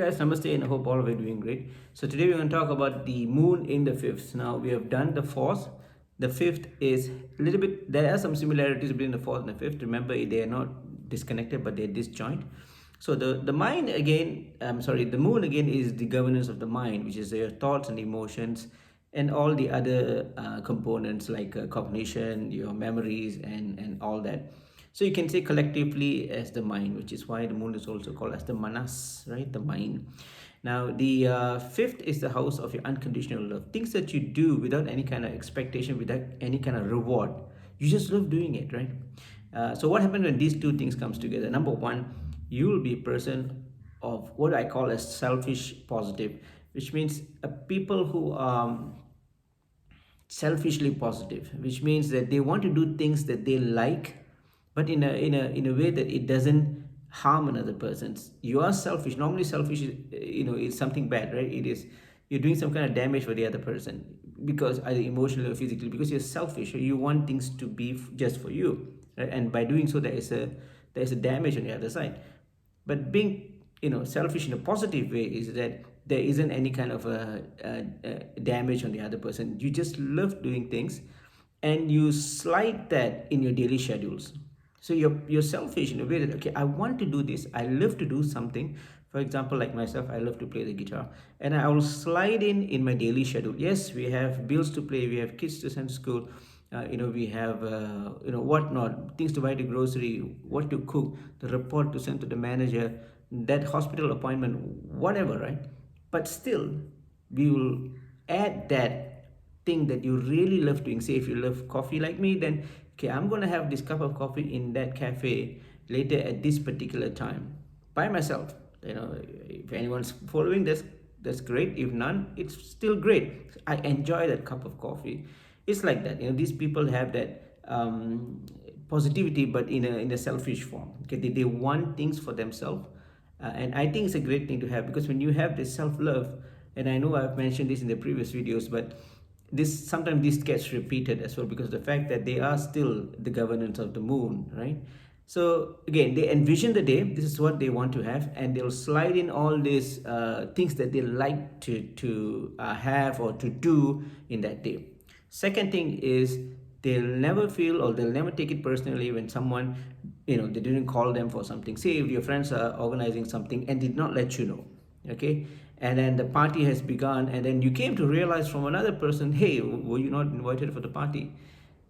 guys, namaste, and I hope all of you are doing great. So today we're going to talk about the moon in the fifth. Now we have done the fourth. The fifth is a little bit, there are some similarities between the fourth and the fifth. Remember, they are not disconnected, but they're disjoint. So the mind again, the moon again is the governance of the mind, which is your thoughts and emotions and all the other components like cognition, your memories, and all that. So you can say collectively as the mind, which is why the moon is also called as the manas, right? The mind. Now, the fifth is the house of your unconditional love. Things that you do without any kind of expectation, without any kind of reward. You just love doing it, right? So what happens when these two things comes together? Number one, you will be a person of what I call as selfish positive, which means people who selfishly positive, which means that they want to do things that they like, but in a way that it doesn't harm another person. You are selfish. Normally selfish is, is something bad, right? It is, you're doing some kind of damage for the other person, because either emotionally or physically, because you're selfish. You want things to be just for you, right? And by doing so, there is a damage on the other side. But being, selfish in a positive way is that there isn't any kind of damage on the other person. You just love doing things, and you slide that in your daily schedules. So you're selfish in a way that, okay, I want to do this, I love to do something. For example, like myself, I love to play the guitar, and I will slide in my daily schedule. Yes, we have bills to pay, we have kids to send to school, we have whatnot, things to buy, the grocery, what to cook, the report to send to the manager, that hospital appointment, whatever, right? But still, we will add that thing that you really love doing. Say if you love coffee like me, then okay, I'm going to have this cup of coffee in that cafe later at this particular time by myself. If anyone's following this, that's great. If none, it's still great. I enjoy that cup of coffee. It's like that. These people have that positivity, but in a selfish form. Okay, they want things for themselves, and I think it's a great thing to have, because when you have this self-love, and I know I've mentioned this in the previous videos, but this gets repeated as well, because the fact that they are still the governance of the moon, right? So again, they envision the day, this is what they want to have, and they'll slide in all these things that they like to have or to do in that day. Second thing is, they'll never feel, or they'll never take it personally when someone, they didn't call them for something. Say if your friends are organizing something and did not let you know, okay, and then the party has begun, and then you came to realize from another person, hey, were you not invited for the party?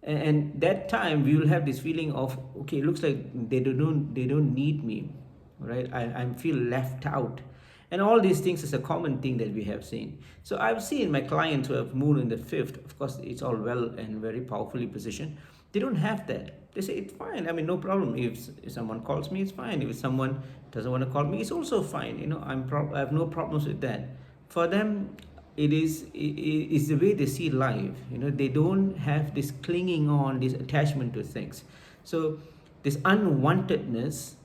And that time we will have this feeling of, okay, it looks like they don't need me, right? I feel left out, and all these things is a common thing that we have seen. So I've seen my clients who have moon in the fifth. Of course, it's all well and very powerfully positioned. They don't have that. They say it's fine, I mean, no problem. If someone calls me, it's fine. If someone doesn't want to call me, it's also fine. I have no problems with that. For them, it is the way they see life. They don't have this clinging on, this attachment to things. So this unwantedness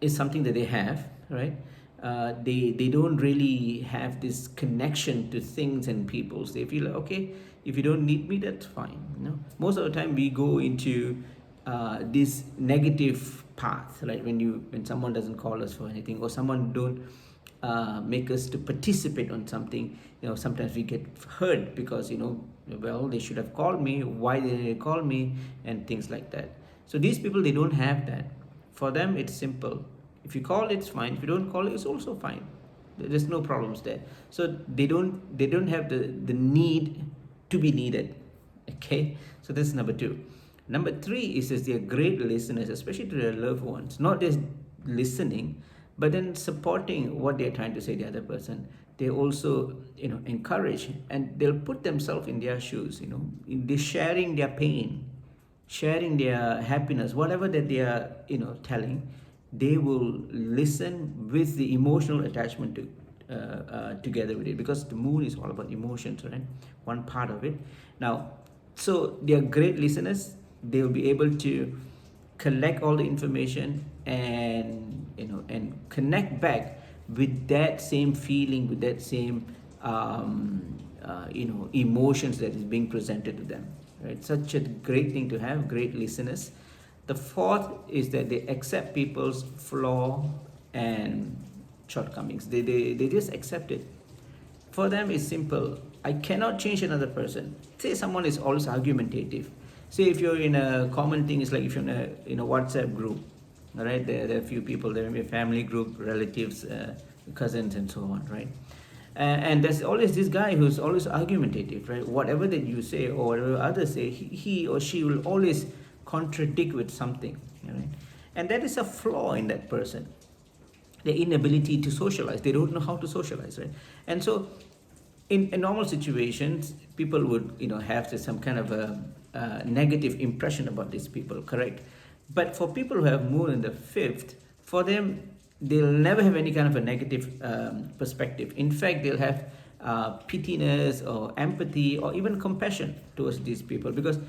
is something that they have, right? They don't really have this connection to things and peoples. They feel like, okay, if you don't need me, that's fine. Most of the time we go into this negative path, right? When someone doesn't call us for anything, or someone don't make us to participate on something, sometimes we get hurt because, well, they should have called me, why didn't they call me, and things like that. So these people, they don't have that. For them, it's simple. If you call, it's fine. If you don't call, it's also fine. There's no problems there. So they don't have the need to be needed. Okay, so this is number two. Number three is they're great listeners, especially to their loved ones. Not just listening, but then supporting what they're trying to say the other person. They also encourage, and they'll put themselves in their shoes. They're sharing their pain, sharing their happiness, whatever that they are telling. They will listen with the emotional attachment to together with it, because the moon is all about emotions, right? One part of it. Now, so they are great listeners. They will be able to collect all the information, and connect back with that same feeling, with that same emotions that is being presented to them, right? Such a great thing to have, great listeners. The fourth is that they accept people's flaw and shortcomings. They just accept it. For them, it's simple. I cannot change another person. Say someone is always argumentative. Say if you're in a common thing, it's like if you're in a WhatsApp group, all right? There are a few people. There may be a family group, relatives, cousins, and so on, right? And there's always this guy who's always argumentative, right? Whatever that you say or whatever others say, he or she will always contradict with something, right? And that is a flaw in that person, their inability to socialize. They don't know how to socialize, right? And so in normal situations, people would have some kind of a negative impression about these people, correct? But for people who have moon in the fifth, for them, they'll never have any kind of a negative perspective. In fact, they'll have pityness or empathy or even compassion towards these people, because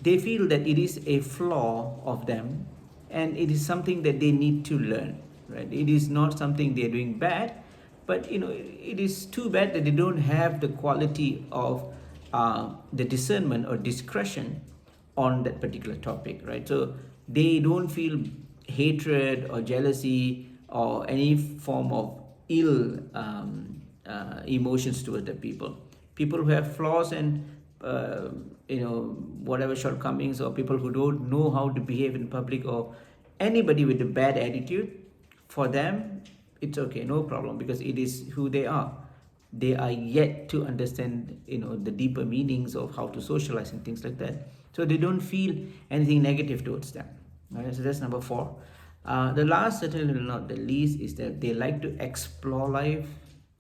they feel that it is a flaw of them and it is something that they need to learn, right? It is not something they're doing bad, but it is too bad that they don't have the quality of the discernment or discretion on that particular topic, right? So they don't feel hatred or jealousy or any form of ill emotions towards the people. People who have flaws and whatever shortcomings, or people who don't know how to behave in public, or anybody with a bad attitude, for them it's okay, no problem, because it is who they are. They are yet to understand the deeper meanings of how to socialize and things like that, so they don't feel anything negative towards them. All right, so that's number 4. The last, certainly not the least, is that they like to explore life.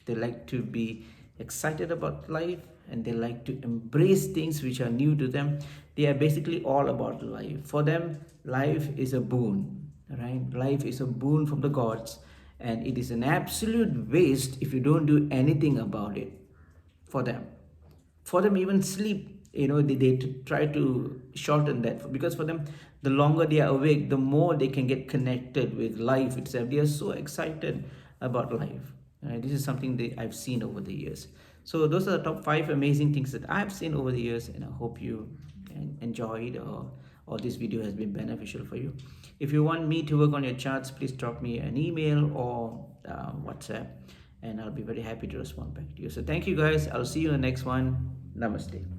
They like to be excited about life, and they like to embrace things which are new to them. They are basically all about life. For them, life is a boon, right? Life is a boon from the gods, and it is an absolute waste if you don't do anything about it. For them, even sleep, they try to shorten that, because for them, the longer they are awake, the more they can get connected with life itself. They are so excited about life. This is something that I've seen over the years. So those are the top 5 amazing things that I've seen over the years, and I hope you enjoyed, or this video has been beneficial for you. If you want me to work on your charts, please drop me an email or WhatsApp, and I'll be very happy to respond back to you. So thank you guys. I'll see you in the next one. Namaste.